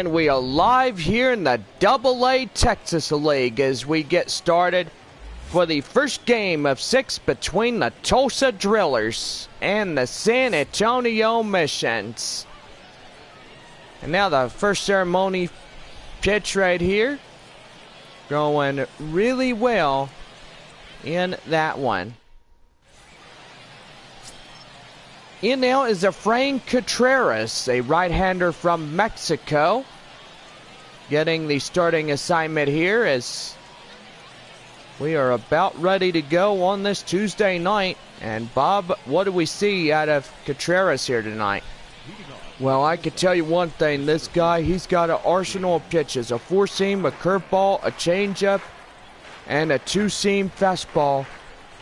And we are live here in the AA Texas League as we get started for the first game of 6 between the Tulsa Drillers and the San Antonio Missions. And now the first ceremony pitch right here, going really well in that one. In now is Efrain Contreras, a right-hander from Mexico, getting the starting assignment here as we are about ready to go on this Tuesday night. And Bob, what do we see out of Contreras here tonight? Well, I can tell you one thing. This guy, he's got an arsenal of pitches. A four-seam, a curveball, a changeup, and a two-seam fastball.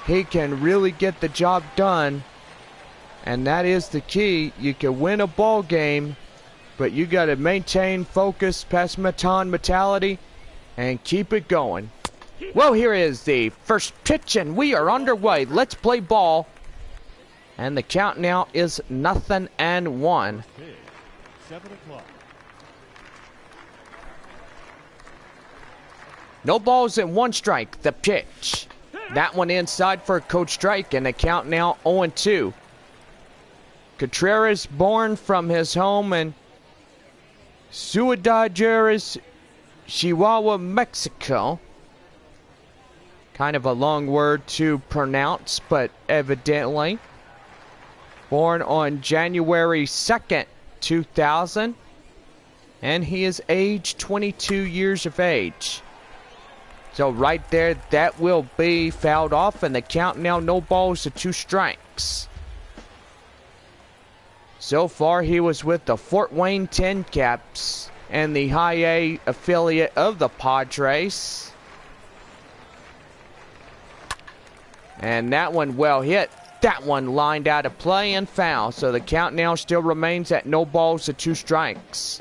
He can really get the job done. And that is the key. You can win a ball game, but you got to maintain focus, pass baton mentality, and keep it going. Well, here is the first pitch, and we are underway. Let's play ball. And the count now is 0-1. 7 o'clock. No balls and one strike. The pitch. That one inside for a coach strike, and the count now 0-2. Contreras, born from his home in Ciudad Juárez, Chihuahua, Mexico. Kind of a long word to pronounce, but evidently. Born on January 2nd, 2000. And he is age 22 years of age. So right there, that will be fouled off, and the count now no balls to 2 strikes. So far, he was with the Fort Wayne Tin Caps and the High A affiliate of the Padres. And that one well hit. That one lined out of play and foul. So the count now still remains at no balls to 2 strikes.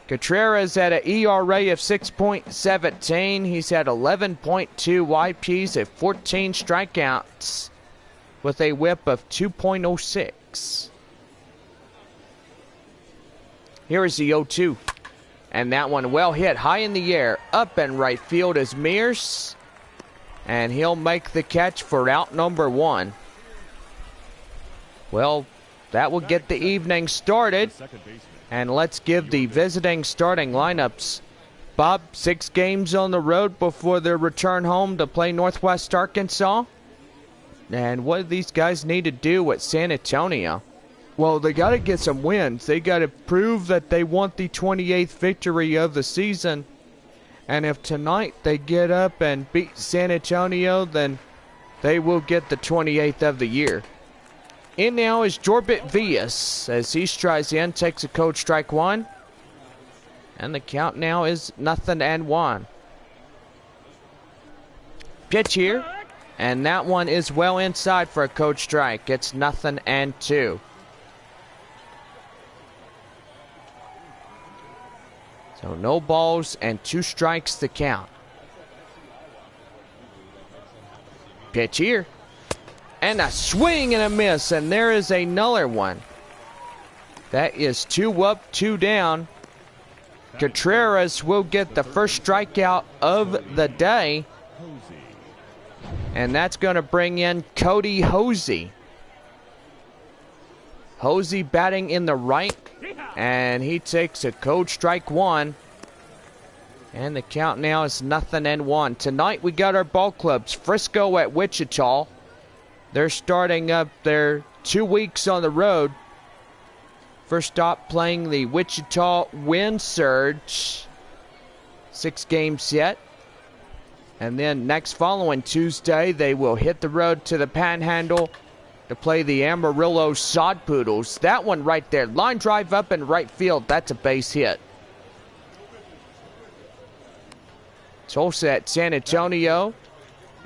Contreras at an ERA of 6.17. He's had 11.2 YPs at 14 strikeouts with a whip of 2.06. Here is the 0-2. And that one well hit high in the air. Up in right field is Mears. And he'll make the catch for out number 1. Well, that will get the evening started. And let's give the visiting starting lineups. Bob, 6 games on the road before their return home to play Northwest Arkansas. And what do these guys need to do at San Antonio? Well, they got to get some wins. They got to prove that they want the 28th victory of the season. And if tonight they get up and beat San Antonio, then they will get the 28th of the year. In now is Jorbit Villas as he strides in, takes a cold strike 1. And the count now is 0-1. Pitch here. And that one is well inside for a cold strike. It's 0-2. So no balls and 2 strikes to count. Pitch here. And a swing and a miss. And there is another one. That is 2 up, 2 down. Contreras will get the first strikeout of the day. And that's going to bring in Cody Hosey. Hosey batting in the right. And he takes a cold strike 1. And the count now is 0-1. Tonight we got our ball clubs. Frisco at Wichita. They're starting up their 2 weeks on the road. First stop playing the Wichita Wind Surge. 6 games yet. And then next following Tuesday, they will hit the road to the Panhandle to play the Amarillo Sod Poodles. That one right there. Line drive up in right field. That's a base hit. Tulsa at San Antonio.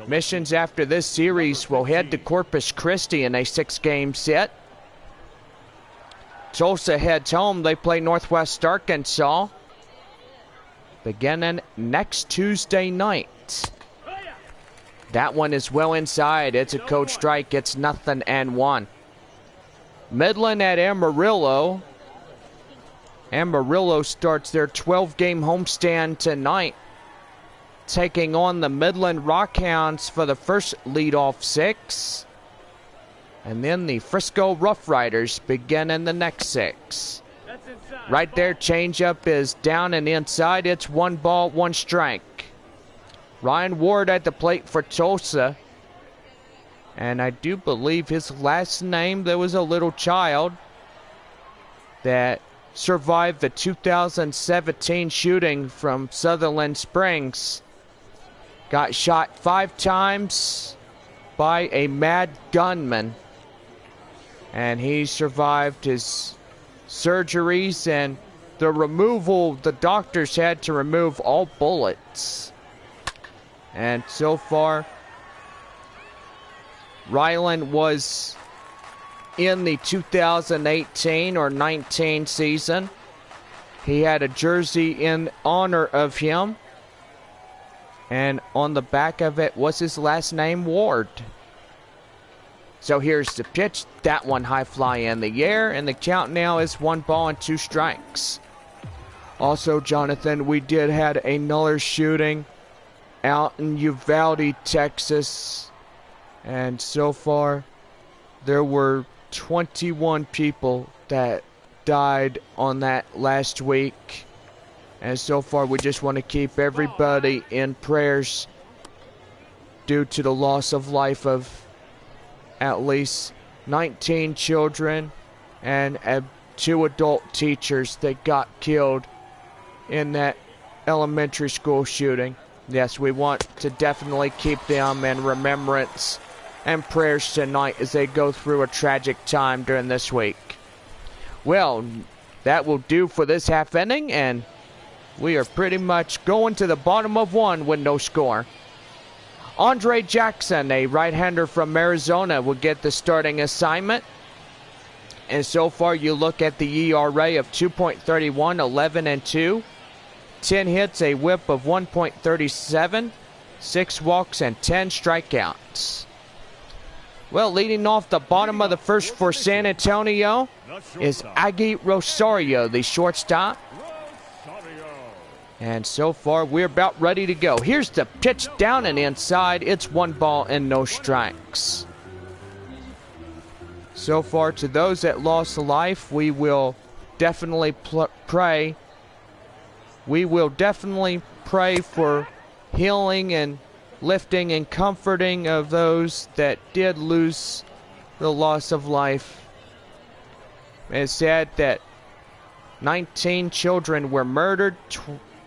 Missions after this series will head to Corpus Christi in a 6-game set. Tulsa heads home. They play Northwest Arkansas beginning next Tuesday night. That one is well inside. It's a cold strike. It's 0-1. Midland at Amarillo. Amarillo starts their 12-game homestand tonight, taking on the Midland Rockhounds for the first leadoff 6. And then the Frisco Rough Riders begin in the next 6. Right there, changeup is down and inside. It's 1 ball, 1 strike. Ryan Ward at the plate for Tulsa. And I do believe his last name, there was a little child that survived the 2017 shooting from Sutherland Springs. Got shot 5 times by a mad gunman. And he survived his surgeries and the removal. The doctors had to remove all bullets. And so far, Ryland was in the 2018 or 19 season. He had a jersey in honor of him. And on the back of it was his last name, Ward. So here's the pitch. That one high fly in the air. And the count now is 1 ball and 2 strikes. Also, Jonathan, we did had another shooting out in Uvalde, Texas. And so far, there were 21 people that died on that last week. And so far, we just want to keep everybody in prayers due to the loss of life of at least 19 children and 2 adult teachers that got killed in that elementary school shooting. Yes, we want to definitely keep them in remembrance and prayers tonight as they go through a tragic time during this week. Well, that will do for this half inning, and we are pretty much going to the bottom of 1 with no score. Andre Jackson, a right-hander from Arizona, will get the starting assignment. And so far, you look at the ERA of 2.31, 11-2. 10 hits, a whip of 1.37, 6 walks, and 10 strikeouts. Well, leading off the bottom of the first for San Antonio is Aggie Rosario, the shortstop. And so far, we're about ready to go. Here's the pitch down and inside. It's 1 ball and no strikes. So far, to those that lost life, we will definitely pray. We will definitely pray for healing and lifting and comforting of those that did lose the loss of life. It's sad that 19 children were murdered,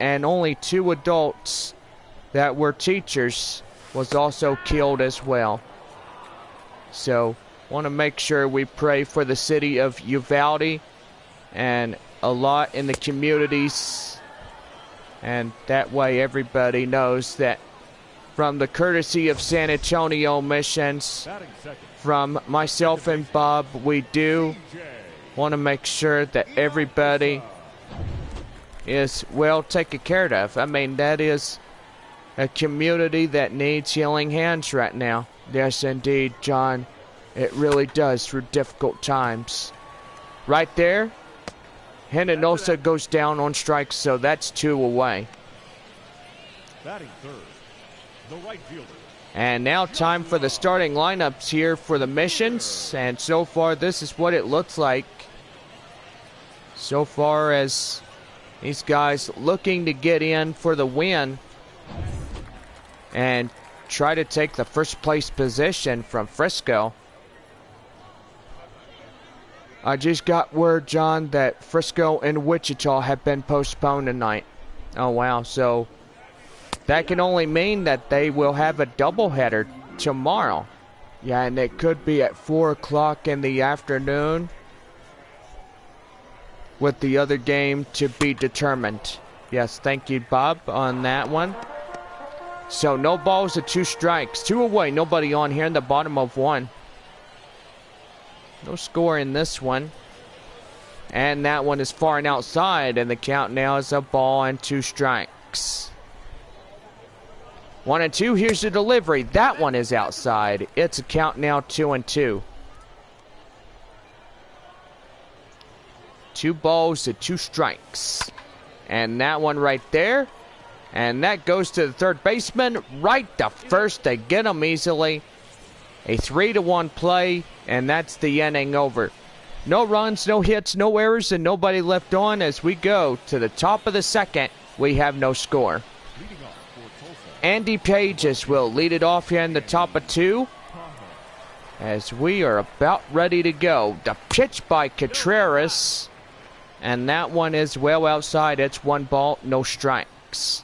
and only 2 adults that were teachers was also killed as well. So, want to make sure we pray for the city of Uvalde and a lot in the communities. And that way everybody knows that from the courtesy of San Antonio Missions, from myself and Bob, we do want to make sure that everybody is well taken care of. I mean, that is a community that needs healing hands right now. Yes, indeed, John. It really does through difficult times. Right there, Hinojosa goes down on strikes, so that's 2 away. Batting third, the right fielder. And now time for the starting lineups here for the Missions. And so far, this is what it looks like. So far as these guys looking to get in for the win and try to take the first place position from Frisco. I just got word, John, that Frisco and Wichita have been postponed tonight. Oh, wow. So that can only mean that they will have a doubleheader tomorrow. Yeah, and it could be at 4 o'clock in the afternoon, with the other game to be determined. Yes, thank you, Bob, on that one. So no balls and 2 strikes. 2 away, nobody on here in the bottom of 1. No score in this one. And that one is far and outside, and the count now is a ball and 2 strikes. 1-2, here's the delivery. That one is outside. It's a count now 2-2. 2 balls and 2 strikes. And that one right there. And that goes to the third baseman. Right to first to get him easily. A 3-1 play. And that's the inning over. No runs, no hits, no errors, and nobody left on as we go to the top of the second. We have no score. Andy Pages will lead it off here in the top of 2. As we are about ready to go. The pitch by Contreras. And that one is well outside. It's 1 ball, no strikes.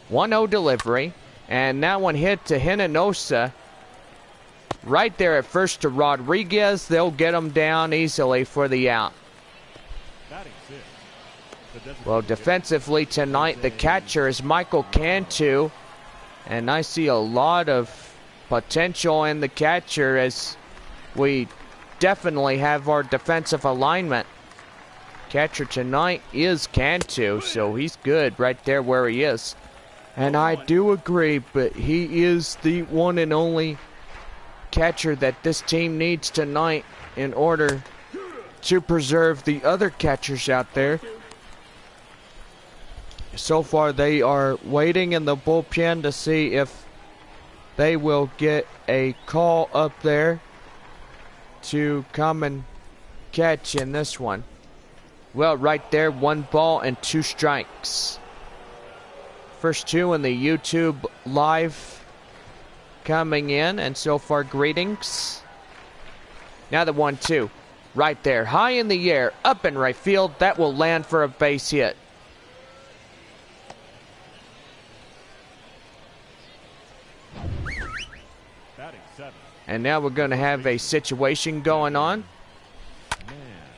1-0 delivery. And that one hit to Hinojosa. Right there at first to Rodriguez. They'll get him down easily for the out. Well, defensively tonight, the catcher is Michael Cantu. And I see a lot of potential in the catcher as we definitely have our defensive alignment. Catcher tonight is Cantu, so he's good right there where he is. And I do agree, but he is the one and only catcher that this team needs tonight in order to preserve the other catchers out there. So far, they are waiting in the bullpen to see if they will get a call up there to come and catch in this one. Well, right there, 1 ball and 2 strikes. First 2 in the YouTube live coming in, and so far, greetings. Now the 1-2. Right there, high in the air, up in right field. That will land for a base hit. And now we're going to have a situation going on.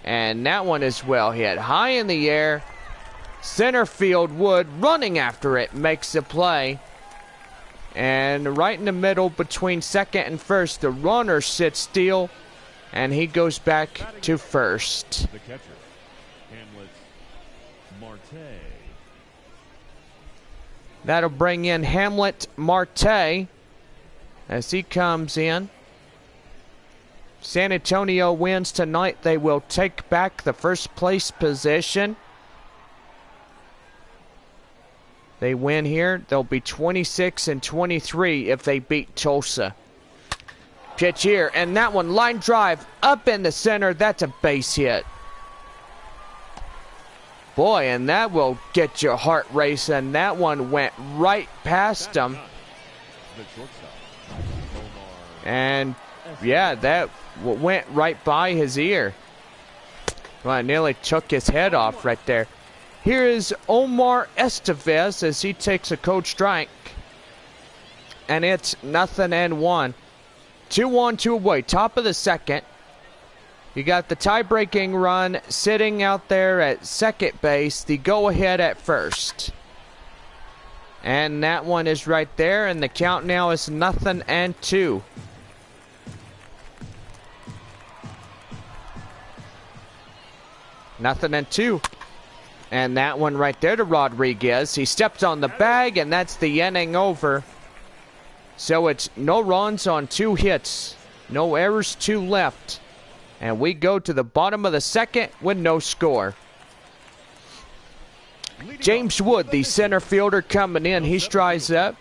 And that one is well hit. High in the air. Center field Wood running after it makes the play. And right in the middle between second and first, the runner sits still. And he goes back to first. The catcher, Hamlet Marte. That'll bring in Hamlet Marte as he comes in. San Antonio wins tonight. They will take back the first place position. They win here. They'll be 26-23 if they beat Tulsa. Pitch here, and that one line drive up in the center. That's a base hit. Boy, and that will get your heart racing. That one went right past him. And yeah, that went right by his ear. Well, it nearly took his head off right there. Here is Omar Estevez as he takes a cold strike. And it's 0-1. 2-1, 2 away. Top of the second. You got the tie-breaking run sitting out there at second base. The go-ahead at first. And that one is right there. And the count now is 0-2. Nothing and 2. And that one right there to Rodriguez. He steps on the bag, and that's the inning over. So it's no runs on 2 hits. No errors, 2 left. And we go to the bottom of the second with no score. James Wood, the center fielder, coming in. He strides up.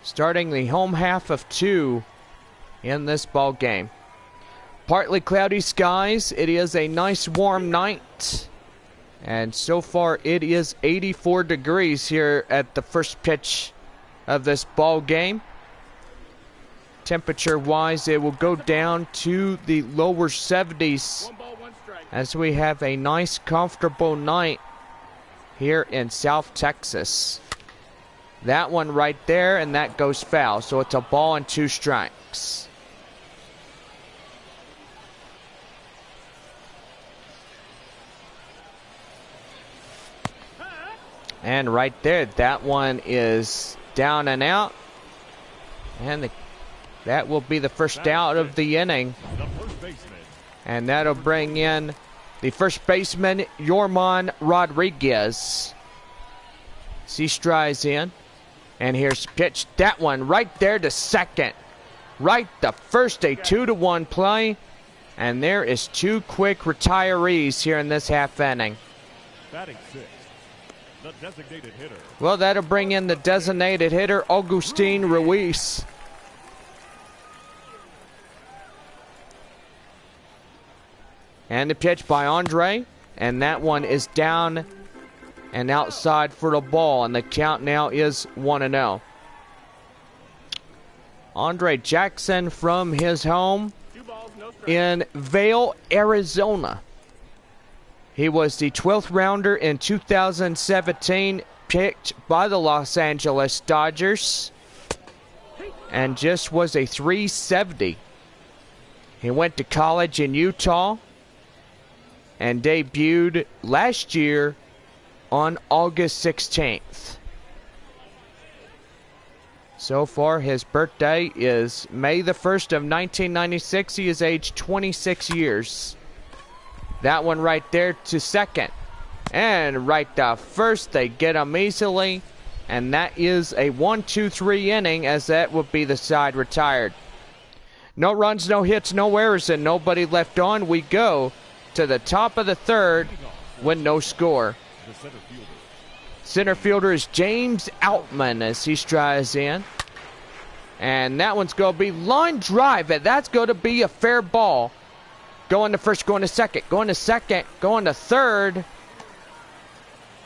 Starting the home half of 2 in this ball game. Partly cloudy skies. It is a nice warm night. And so far it is 84 degrees here at the first pitch of this ball game. Temperature wise, it will go down to the lower 70s as we have a nice comfortable night here in South Texas. That one right there, and that goes foul. So it's a ball and 2 strikes. And right there, that one is down and out. And that will be the first out of the inning. And that'll bring in the first baseman, Yorman Rodriguez. He strides in. And here's pitch. That one right there to second. Right to first, a 2-1 play. And there is 2 quick retirees here in this half inning. Batting 6, the designated hitter. Well, that'll bring in the designated hitter, Augustine Ruiz. And the pitch by Andre. And that one is down and outside for the ball. And the count now is 1-0. Andre Jackson from his home in Vail, Arizona. He was the 12th rounder in 2017, picked by the Los Angeles Dodgers, and just was a 370. He went to college in Utah and debuted last year on August 16th. So far, his birthday is May the 1st of 1996. He is aged 26 years. That one right there to second. And right to first, they get him easily. And that is a 1-2-3 inning, as that would be the side retired. No runs, no hits, no errors, and nobody left on. We go to the top of the third with no score. Center fielder is James Outman as he strides in. And that one's going to be line drive, and that's going to be a fair ball. Going to first, going to second, going to second, going to third.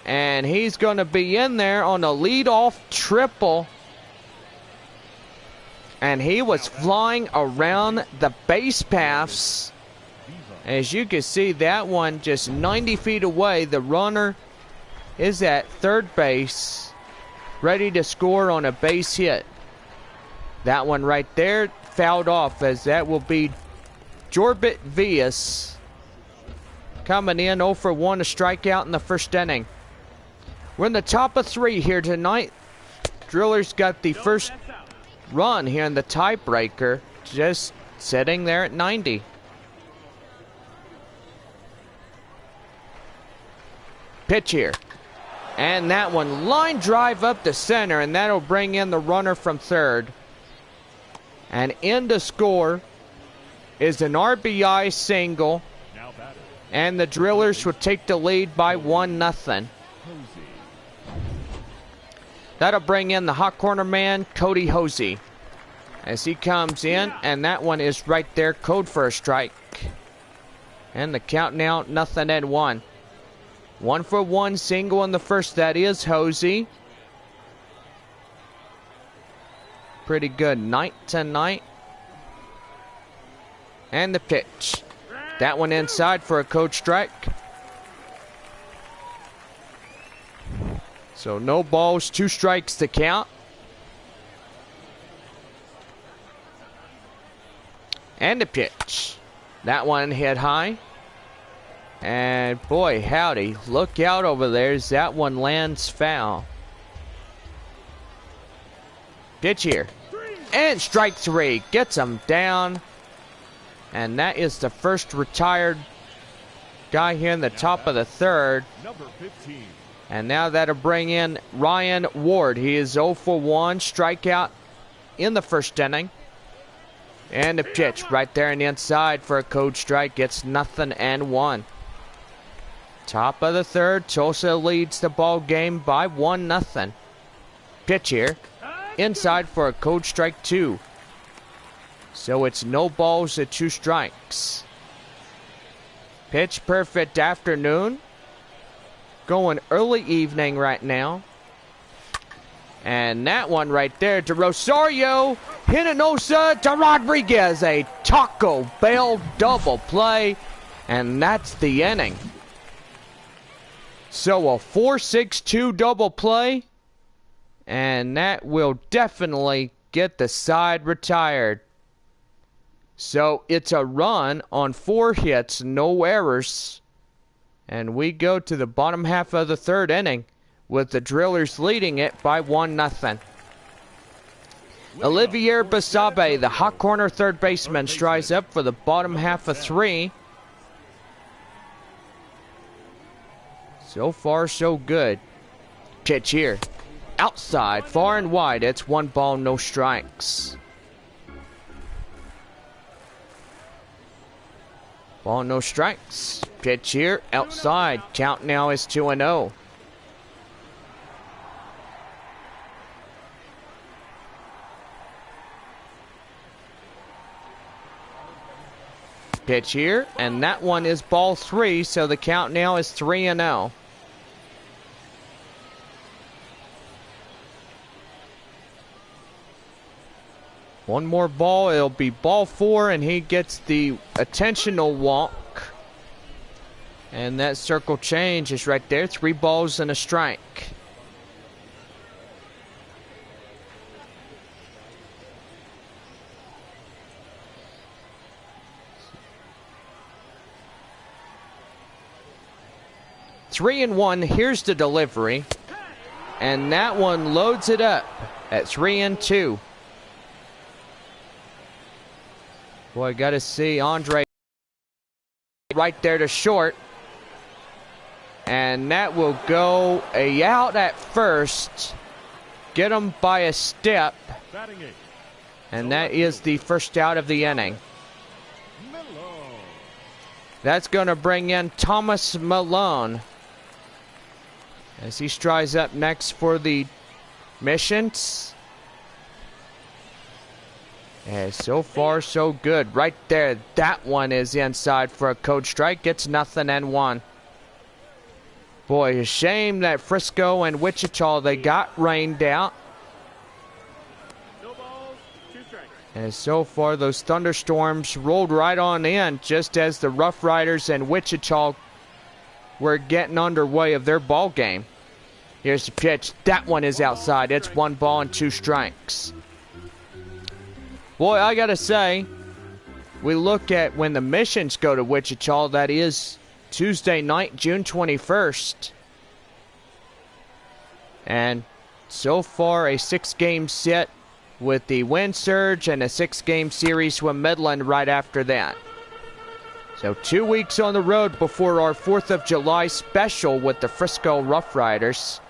And he's going to be in there on a leadoff triple. And he was flying around the base paths. As you can see, that one just 90 feet away. The runner is at third base, ready to score on a base hit. That one right there fouled off, as that will be Jorbit Vias coming in 0 for 1, a strikeout in the first inning. We're in the top of 3 here tonight. Drillers got the first run here in the tiebreaker, just sitting there at 90. Pitch here. And that one line drive up the center, and that'll bring in the runner from third. And in to score is an RBI single. And the Drillers will take the lead by 1-0. That'll bring in the hot corner man, Cody Hosey, as he comes in, and that one is right there, code for a strike. And the count now 0-1. 1 for 1 single in the first. That is Hosey. Pretty good night tonight. And the pitch. That one inside for a code strike. So no balls, 2 strikes to count. And the pitch. That one hit high. And boy, howdy, look out over there as that one lands foul. Pitch here. And strike 3. Gets him down. And that is the first retired guy here in the top of the third. Number 15. And now that'll bring in Ryan Ward. He is 0 for 1, strikeout in the first inning. And the pitch right there on the inside for a code strike. Gets 0-1. Top of the third, Tulsa leads the ball game by 1-0. Pitch here, inside for a code strike 2. So it's no balls at 2 strikes. Pitch perfect afternoon. Going early evening right now. And that one right there to Rosario. Hinojosa to Rodriguez. A Taco Bell double play. And that's the inning. So a 4-6-2 double play. And that will definitely get the side retired. So it's a run on 4 hits, no errors. And we go to the bottom half of the third inning with the Drillers leading it by 1-0. Olivier Basabe, the hot corner third baseman, strides up for the bottom half of 3. So far, so good. Pitch here. Outside, far and wide. It's 1 ball, no strikes. Ball, no strikes. Pitch here, outside. Count now is 2-0. Pitch here, and that one is ball 3, so the count now is 3-0. One more ball, it'll be ball 4, and he gets the attentional walk. And that circle change is right there, 3 balls and a strike. Three and 1, here's the delivery. And that one loads it up at 3-2. Boy, got to see Andre right there to short. And that will go a out at first. Get him by a step. And that is the first out of the inning. That's going to bring in Thomas Malone as he strides up next for the Missions. And so far, so good. Right there, that one is inside for a code strike. Gets 0-1. Boy, a shame that Frisco and Wichita, they got rained out. No balls, 2 strikes. And so far, those thunderstorms rolled right on in just as the Rough Riders and Wichita were getting underway of their ball game. Here's the pitch. That one is outside. It's 1 ball and 2 strikes. Boy, I gotta say, we look at when the Missions go to Wichita, that is Tuesday night, June 21st. And so far, a 6-game set with the Wind Surge and a 6-game series with Midland right after that. So 2 weeks on the road before our 4th of July special with the Frisco Rough Riders.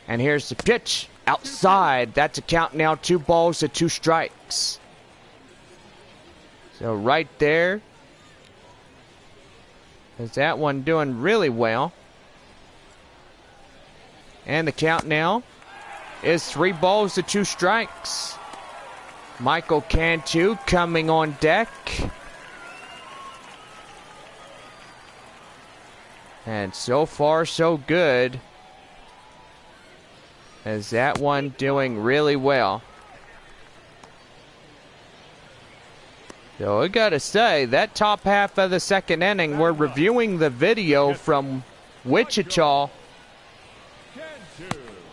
And here's the pitch. Outside. That's a count now. 2 balls and 2 strikes. So right there. Is that one doing really well. And the count now is 3 balls and 2 strikes. Michael Cantu coming on deck. And so far, so good. As that one doing really well. So I gotta say, that top half of the 2nd inning, we're reviewing the video from Wichita.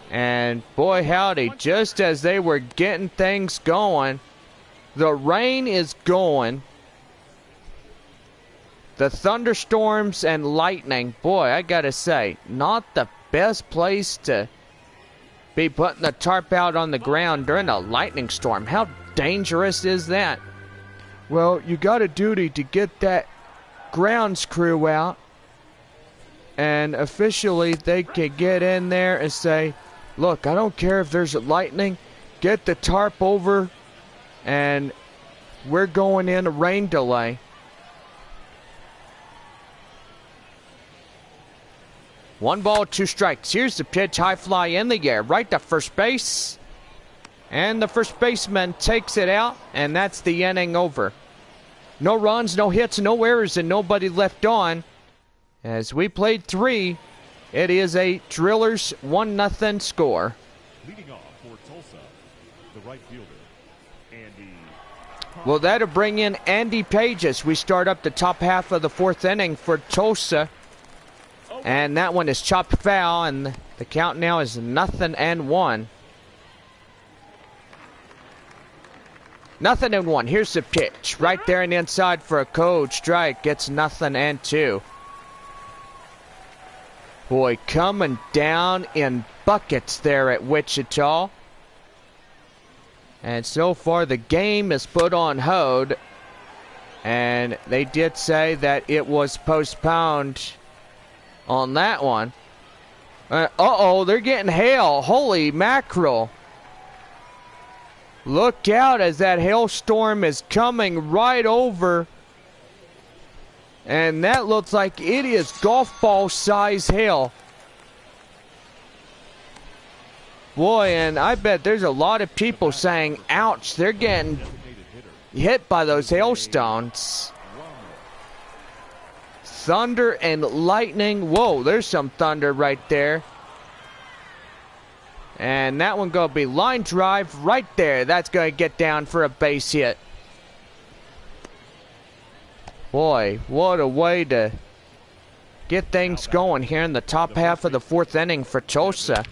And boy howdy, just as they were getting things going, the rain is going. The thunderstorms and lightning, boy, I gotta say, not the best place to be putting the tarp out on the ground during a lightning storm. How dangerous is that? Well, you got a duty to get that grounds crew out, and officially they can get in there and say, look, I don't care if there's a lightning, get the tarp over, and we're going in a rain delay. One ball, 2 strikes. Here's the pitch, high fly in the air, right to first base. And the first baseman takes it out, and that's the inning over. No runs, no hits, no errors, and nobody left on. As we played 3, it is a Drillers 1-0 score. Leading off for Tulsa, the right fielder, Andy. Well, that'll bring in Andy Page as we start up the top half of the 4th inning for Tulsa. And that one is chopped foul, and the count now is 0-1. 0-1. Here's the pitch. Right there and inside for a code strike. Gets 0-2. Boy, coming down in buckets there at Wichita. And so far the game is put on hold. And they did say that it was postponed on that one. Uh-oh, they're getting hail. Holy mackerel. Look out as that hailstorm is coming right over. And that looks like it is golf ball size hail. Boy, and I bet there's a lot of people saying, ouch, they're getting hit by those hailstones. Thunder and lightning. Whoa, there's some thunder right there. And that one going to be line drive right there. That's going to get down for a base hit. Boy, what a way to get things going here in the top half of the fourth inning for Tulsa.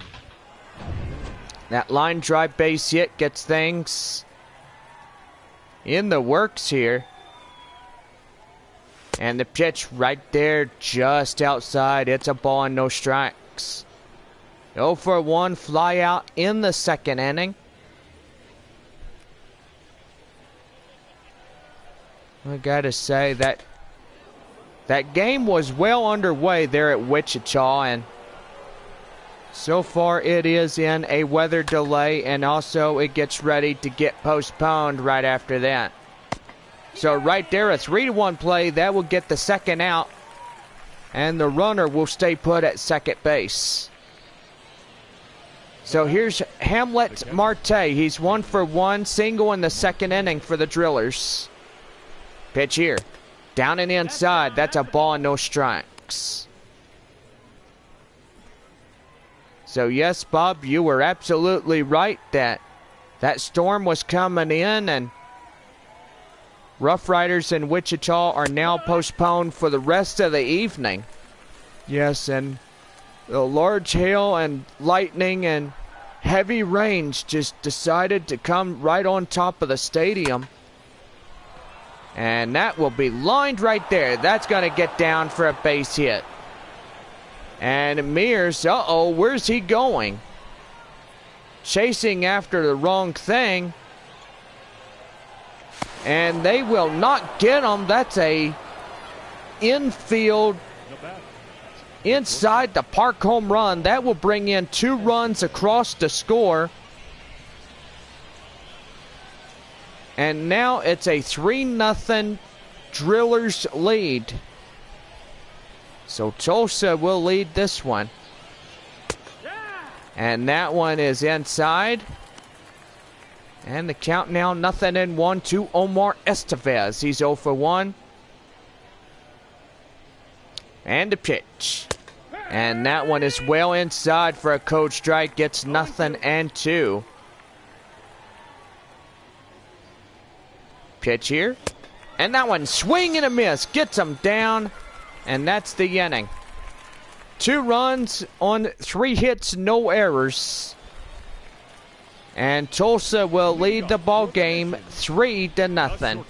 That line drive base hit gets things in the works here. And the pitch right there just outside. It's a ball and no strikes. 0 for 1 fly out in the second inning. I gotta say that game was well underway there at Wichita, and so far it is in a weather delay, and also it gets ready to get postponed right after that. So right there, a 3-1 play that will get the second out, and the runner will stay put at second base. So here's Hamlet Marte. He's 1 for 1, single in the second inning for the Drillers. Pitch here. Down and inside. That's a ball and no strikes. So yes, Bob, you were absolutely right that storm was coming in, and Rough Riders in Wichita are now postponed for the rest of the evening. Yes, and the large hail and lightning and heavy rains just decided to come right on top of the stadium. And that will be lined right there. That's going to get down for a base hit. And Mears, uh-oh, where's he going? Chasing after the wrong thing. And they will not get him. That's a infield, inside the park home run. That will bring in 2 runs across the score. And now it's a 3-0 Drillers lead. So Tulsa will lead this one. And that one is inside. And the count now 0-1 to Omar Estevez. He's 0 for 1. And the pitch. And that one is well inside for a code strike. Gets 0-2. Pitch here. And that one swing and a miss. Gets him down. And that's the inning. 2 runs on 3 hits, no errors. And Tulsa will lead the ball game 3-0.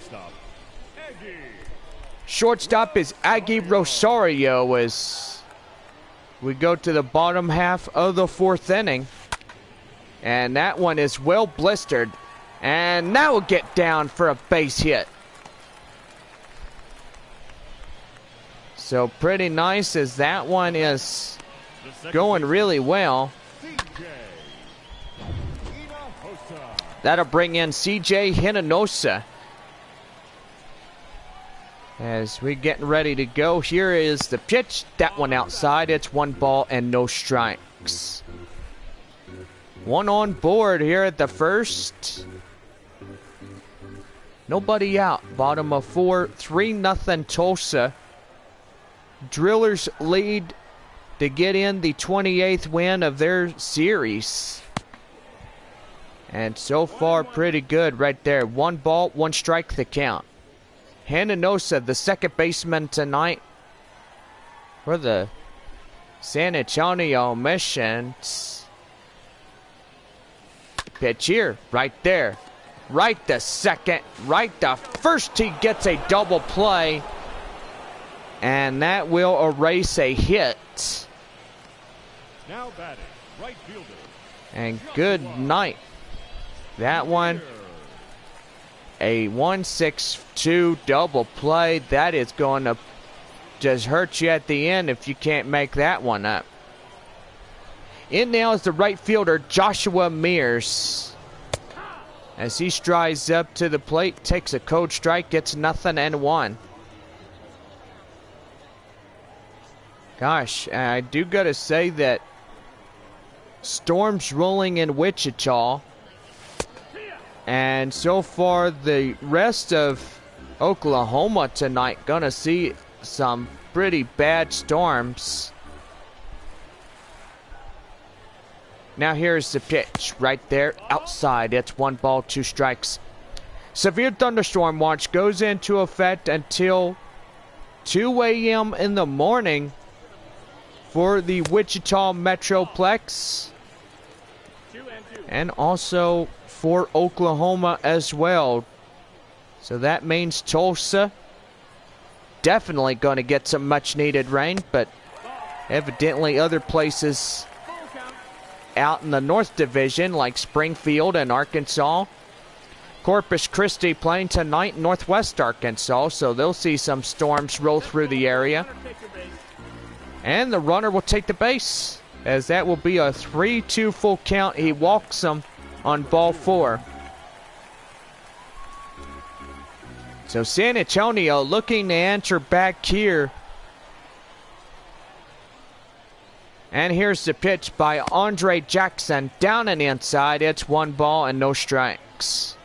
Shortstop is Aggie Rosario as we go to the bottom half of the 4th inning. And that one is well blistered. And that will get down for a base hit. So pretty nice as that one is going really well. That'll bring in CJ Hinojosa. As we're getting ready to go, here is the pitch. That one outside. It's 1 ball and no strikes. 1 on board here at the first. Nobody out. Bottom of 4. 3-0 Tulsa. Drillers lead to get in the 28th win of their series. And so far, pretty good right there. 1 ball, 1 strike the count. Hinojosa, the second baseman tonight for the San Antonio Missions. Pitch here, right there. Right the second, right the first. He gets a double play. And that will erase a hit. Now batting, right fielder. And good night. That one, a 1-6-2 double play. That is going to just hurt you at the end if you can't make that one up. In now is the right fielder, Joshua Mears. as he strides up to the plate, takes a cold strike, gets nothing and one. Gosh, I do gotta say that storms rolling in Wichita, and so far the rest of Oklahoma tonight gonna see some pretty bad storms. Now here's the pitch right there outside. It's 1 ball, 2 strikes. Severe thunderstorm watch goes into effect until 2 a.m. in the morning for the Wichita Metroplex, and also for Oklahoma as well. So that means Tulsa definitely going to get some much needed rain, but evidently other places out in the North Division like Springfield and Arkansas, Corpus Christi playing tonight in Northwest Arkansas, so they'll see some storms roll through the area. And the runner will take the base, as that will be a 3-2 full count. He walks him on ball 4. So San Antonio looking to answer back here. And here's the pitch by Andre Jackson, down and inside. It's 1 ball and no strikes.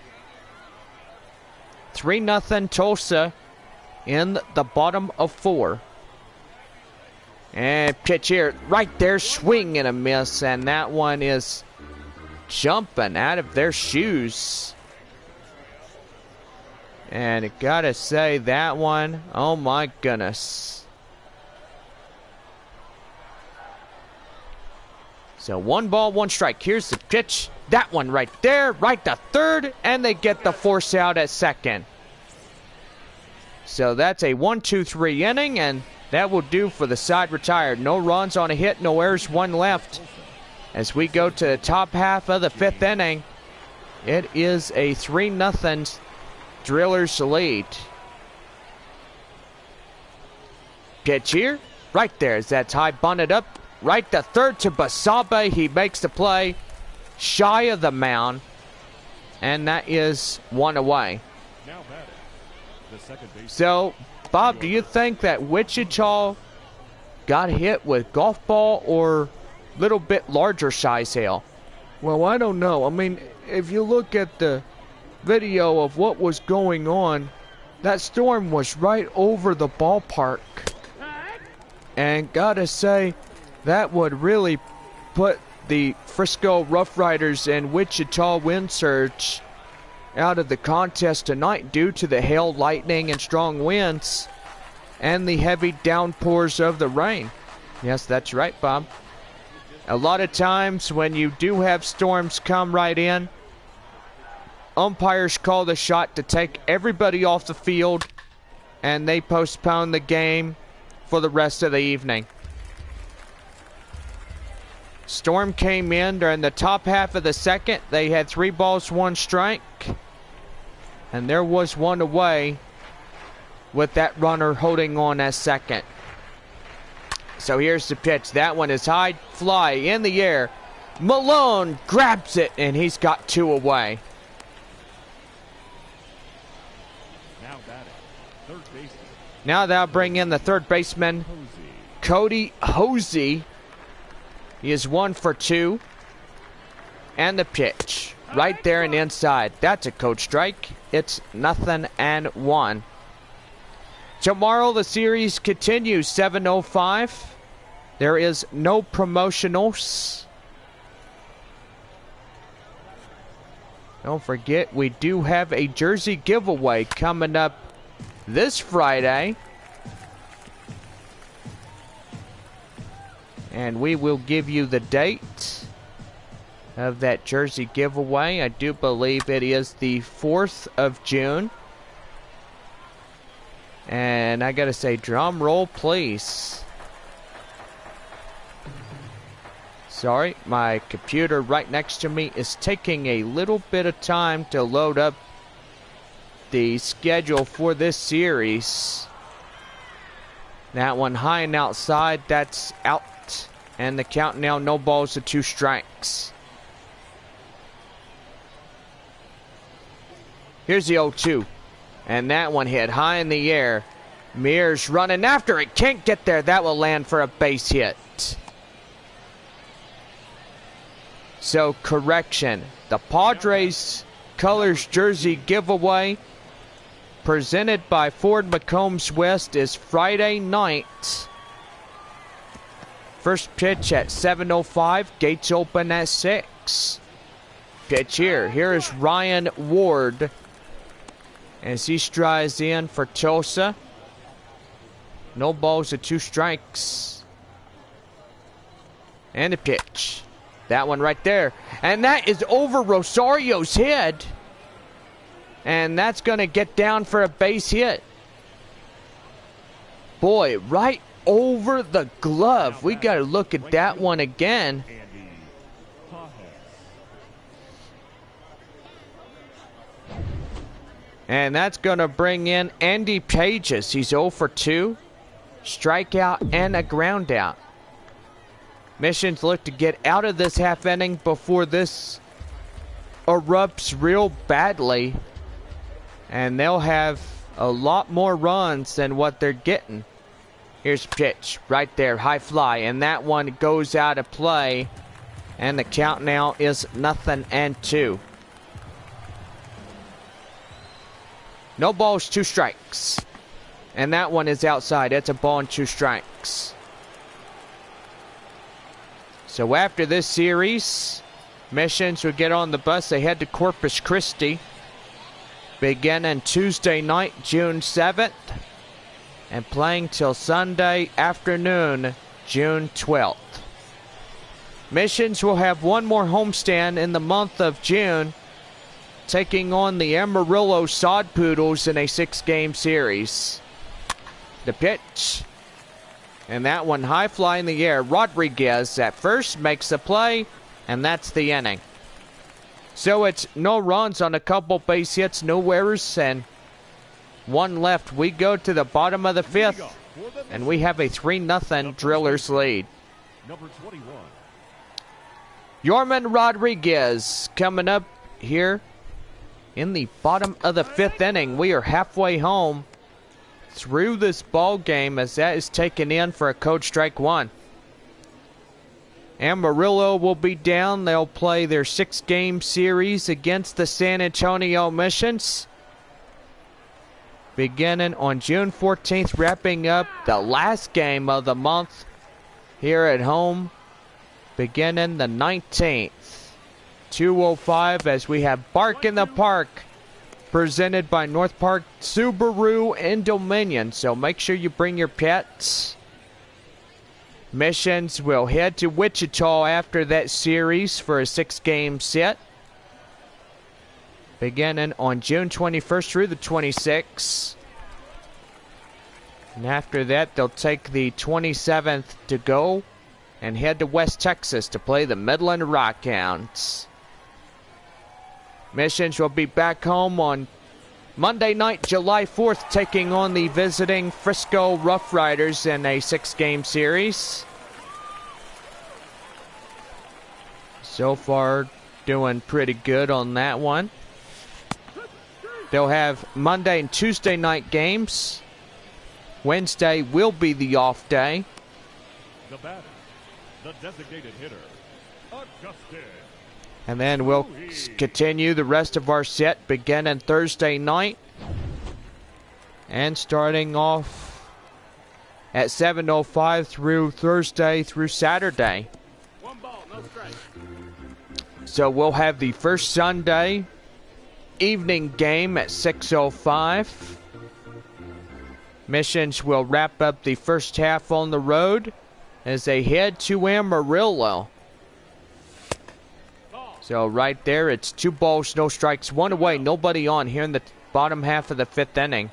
3-0 Tulsa in the bottom of 4. And pitch here, right there, swing and a miss, and that one is jumping out of their shoes. And I gotta say, that one, oh my goodness. So 1 ball, 1 strike. Here's the pitch. That one right there, right to third, and they get the force out at second. So that's a 1-2-3 inning, and that will do for the side retired. No runs on a hit, no errors, 1 left. As we go to the top half of the 5th inning, it is a 3-0 Drillers lead. Pitch here, right there, as that's high bunted up. Right to third to Basabe. He makes the play shy of the mound, and that is 1 away. Now batting, the second base. So, Bob, do you think that Wichita got hit with golf ball or a little bit larger size hail? Well, I don't know. I mean, if you look at the video of what was going on, that storm was right over the ballpark. And gotta say, that would really put the Frisco Rough Riders and Wichita Wind Surge out of the contest tonight due to the hail, lightning, and strong winds and the heavy downpours of the rain. Yes, that's right, Bob. A lot of times when you do have storms come right in, umpires call the shot to take everybody off the field, and they postpone the game for the rest of the evening. Storm came in during the top half of the 2nd. They had 3 balls, 1 strike. And there was 1 away with that runner holding on at second. So here's the pitch. That one is high fly in the air. Malone grabs it, and he's got 2 away. Now batting, third baseman. Now they'll bring in the third baseman, Cody Hosey. He is 1 for 2. And the pitch right there and inside. That's a cold strike. It's 0-1. Tomorrow the series continues, 7:05. There is no promotionals. Don't forget, we do have a jersey giveaway coming up this Friday. And we will give you the date of that jersey giveaway. I do believe it is the 4th of June. And I gotta say, drum roll, please. Sorry, my computer right next to me is taking a little bit of time to load up the schedule for this series. That one high and outside, that's out. And the count now, no balls to 2 strikes. Here's the 0-2. And that one hit high in the air. Mears running after it. Can't get there. That will land for a base hit. So, correction. The Padres colors jersey giveaway presented by Ford McCombs West is Friday night. First pitch at 7:05. Gates open at 6. Pitch here. Here is Ryan Ward as he strides in for Tulsa. No balls and 2 strikes. And a pitch. That one right there. And that is over Rosario's head. And that's going to get down for a base hit. Boy, right over the glove. We got to look at that one again. And that's going to bring in Andy Pages. He's 0 for 2. Strikeout and a ground out. Missions look to get out of this half inning before this erupts real badly. And they'll have a lot more runs than what they're getting. Here's a pitch right there, high fly. And that one goes out of play. And the count now is 0-2. No balls, 2 strikes. And that one is outside. It's a ball and 2 strikes. So after this series, Missions will get on the bus. They head to Corpus Christi beginning Tuesday night, June 7th, and playing till Sunday afternoon, June 12th. Missions will have one more homestand in the month of June, taking on the Amarillo Sod Poodles in a 6-game series. The pitch. And that one high fly in the air. Rodriguez at first makes the play, and that's the inning. So it's no runs on a couple base hits, no errors, and 1 left. We go to the bottom of the 5th, and we have a 3-0 Drillers lead. Number 21. Yorman Rodriguez coming up here in the bottom of the 5th inning. We are halfway home through this ball game as that is taken in for a code strike 1. Amarillo will be down. They'll play their 6-game series against the San Antonio Missions beginning on June 14th, wrapping up the last game of the month here at home beginning the 19th. 2:05 as we have Bark in the Park presented by North Park Subaru and Dominion. So make sure you bring your pets. Missions will head to Wichita after that series for a 6-game set beginning on June 21st through the 26th. And after that, they'll take the 27th to go and head to West Texas to play the Midland Rockhounds. Missions will be back home on Monday night, July 4th, taking on the visiting Frisco Rough Riders in a 6-game series. So far, doing pretty good on that one. They'll have Monday and Tuesday night games. Wednesday will be the off day. The batter, the designated hitter, Augustin. And then we'll continue the rest of our set beginning Thursday night. And starting off at 7:05 through Thursday through Saturday. 1 ball, no strike. So we'll have the first Sunday evening game at 6:05. Missions will wrap up the first half on the road as they head to Amarillo. So right there, it's 2 balls, no strikes, 1 away, nobody on here in the bottom half of the 5th inning.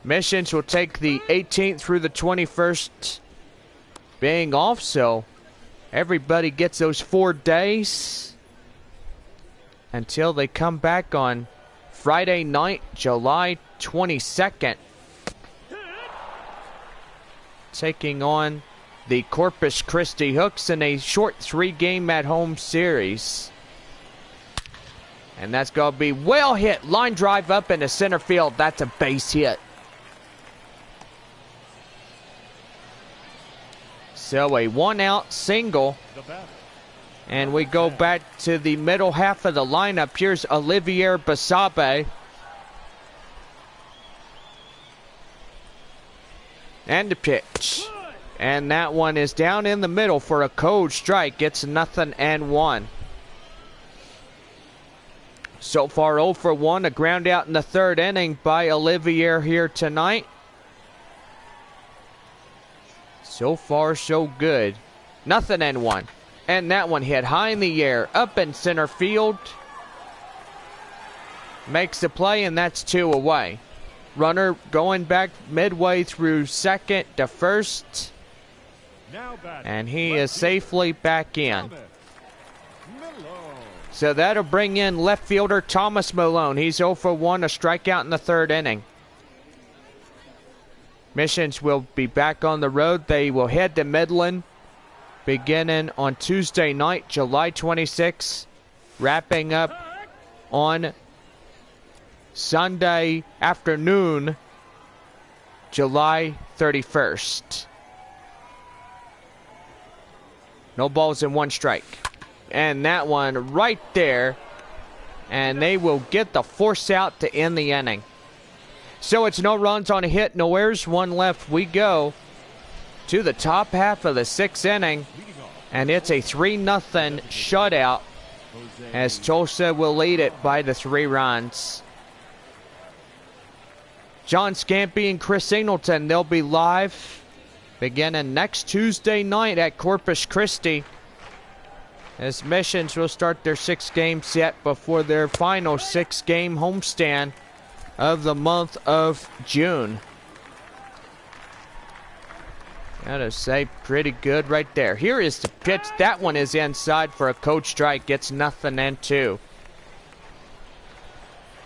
Missions will take the 18th through the 21st being off, so everybody gets those 4 days until they come back on Friday night, July 22nd, taking on the Corpus Christi Hooks in a short 3-game at-home series. And that's going to be well hit. Line drive up into center field. That's a base hit. So a 1-out single. And we go back to the middle half of the lineup. Here's Olivier Basabe. And the pitch. And that one is down in the middle for a cold strike. It's 0-1. So far 0 for 1. A ground out in the third inning by Olivier here tonight. So far so good. 0-1. And that one hit high in the air. Up in center field. Makes the play, and that's 2 away. Runner going back midway through second to first. And he is safely back in. So that'll bring in left fielder Thomas Malone. He's 0 for 1, a strikeout in the third inning. Missions will be back on the road. They will head to Midland beginning on Tuesday night, July 26th, wrapping up on Sunday afternoon, July 31st. No balls and 1 strike. And that one right there. And they will get the force out to end the inning. So it's no runs on a hit, no errors, 1 left. We go to the top half of the 6th inning. And it's a 3-0 shutout as Tulsa will lead it by the 3 runs. John Scampy and Chris Singleton, they'll be live beginning next Tuesday night at Corpus Christi, as Missions will start their 6-game set before their final 6-game homestand of the month of June. Gotta say, pretty good right there. Here is the pitch. That one is inside for a cold strike. It's 0-2.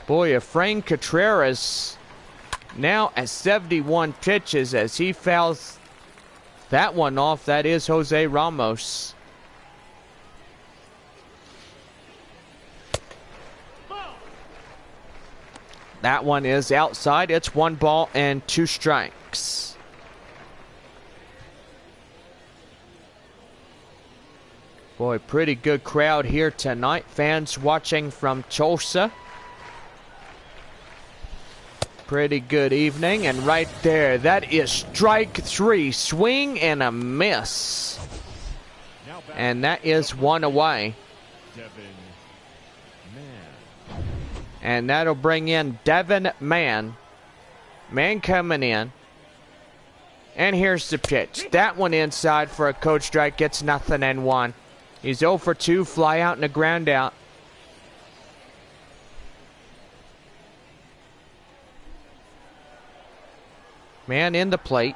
Boy, Efrain Contreras now at 71 pitches as he fouls that one off. That is Jose Ramos. That one is outside. It's 1 ball and 2 strikes. Boy, pretty good crowd here tonight. Fans watching from Tulsa. Pretty good evening. And right there, that is strike 3. Swing and a miss. And that is 1 away. And that'll bring in Devin Mann. Mann coming in. And here's the pitch. That one inside for a cold strike. Gets 0-1. He's 0 for 2. Fly out and a ground out. Man in the plate.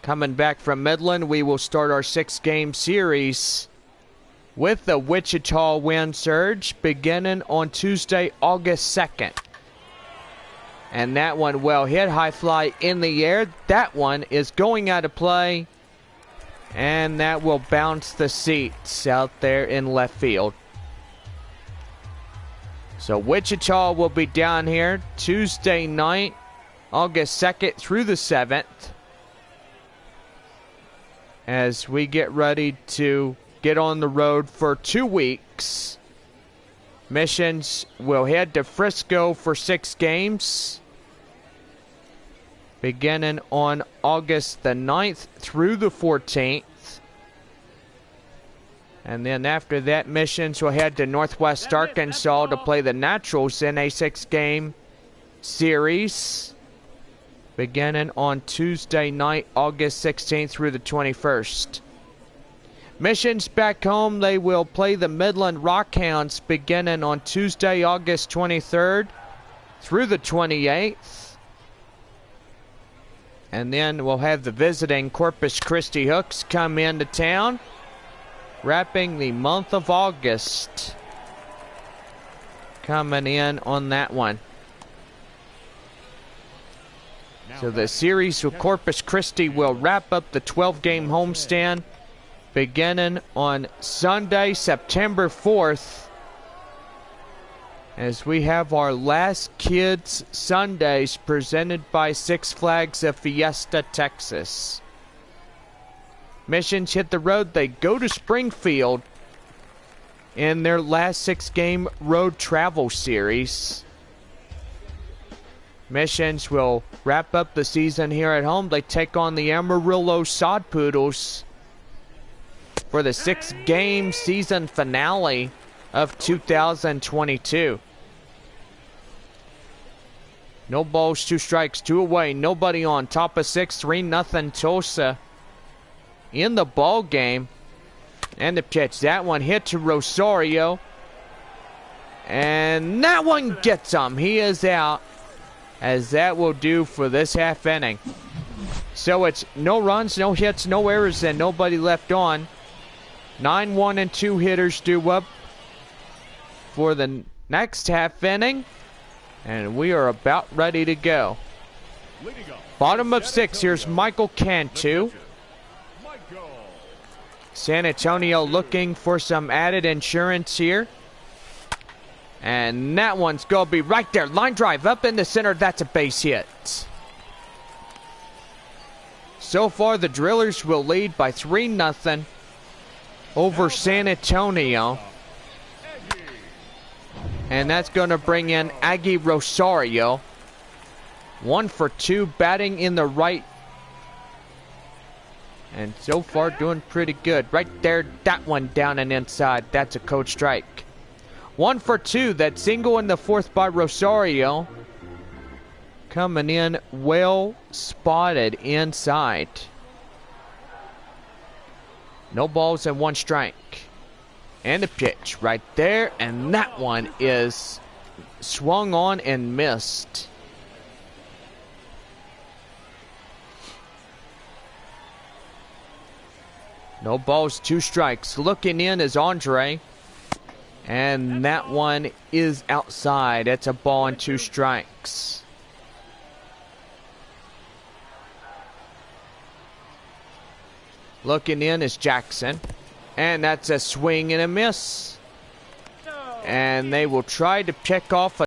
Coming back from Midland, we will start our 6-game series with the Wichita Wind Surge beginning on Tuesday, August 2nd. And that one well hit, high fly in the air. That one is going out of play. And that will bounce the seats out there in left field. So Wichita will be down here Tuesday night, August 2nd through the 7th. As we get ready to get on the road for 2 weeks. Missions will head to Frisco for 6 games. Beginning on August the 9th through the 14th. And then after that, Missions will head to Northwest Arkansas to play the Naturals in a 6-game series. Beginning on Tuesday night, August 16th through the 21st. Missions back home, they will play the Midland Rockhounds beginning on Tuesday, August 23rd through the 28th. And then we'll have the visiting Corpus Christi Hooks come into town, wrapping the month of August. Coming in on that one. So the series with Corpus Christi will wrap up the 12-game homestand beginning on Sunday, September 4th, as we have our last Kids Sundays presented by Six Flags of Fiesta, Texas. Missions hit the road. They go to Springfield in their last 6-game road travel series. Missions will wrap up the season here at home. They take on the Amarillo Sod Poodles for the 6-game season finale of 2022. No balls, 2 strikes, 2 away. Nobody on. Top of 6, 3-0 Tulsa in the ball game. And the pitch. That one hit to Rosario. And that one gets him. He is out, as that will do for this half inning. So it's no runs, no hits, no errors, and nobody left on. 9-1 and 2 hitters due up for the next half inning. And we are about ready to go. Bottom of 6, here's Michael Cantu. San Antonio looking for some added insurance here. And that one's going to be right there. Line drive up in the center. That's a base hit. So far, the Drillers will lead by 3-0 over San Antonio. And that's going to bring in Aggie Rosario. 1 for 2, batting in the right. And so far doing pretty good. Right there, that one down and inside. That's a code strike. 1 for 2, that single in the 4th by Rosario. Coming in well spotted inside. No balls and 1 strike. And the pitch right there, and that one is swung on and missed. No balls, 2 strikes. Looking in is Andre, and that one is outside. It's a ball and 2 strikes. Looking in is Jackson. And that's a swing and a miss. And they will try to pick off a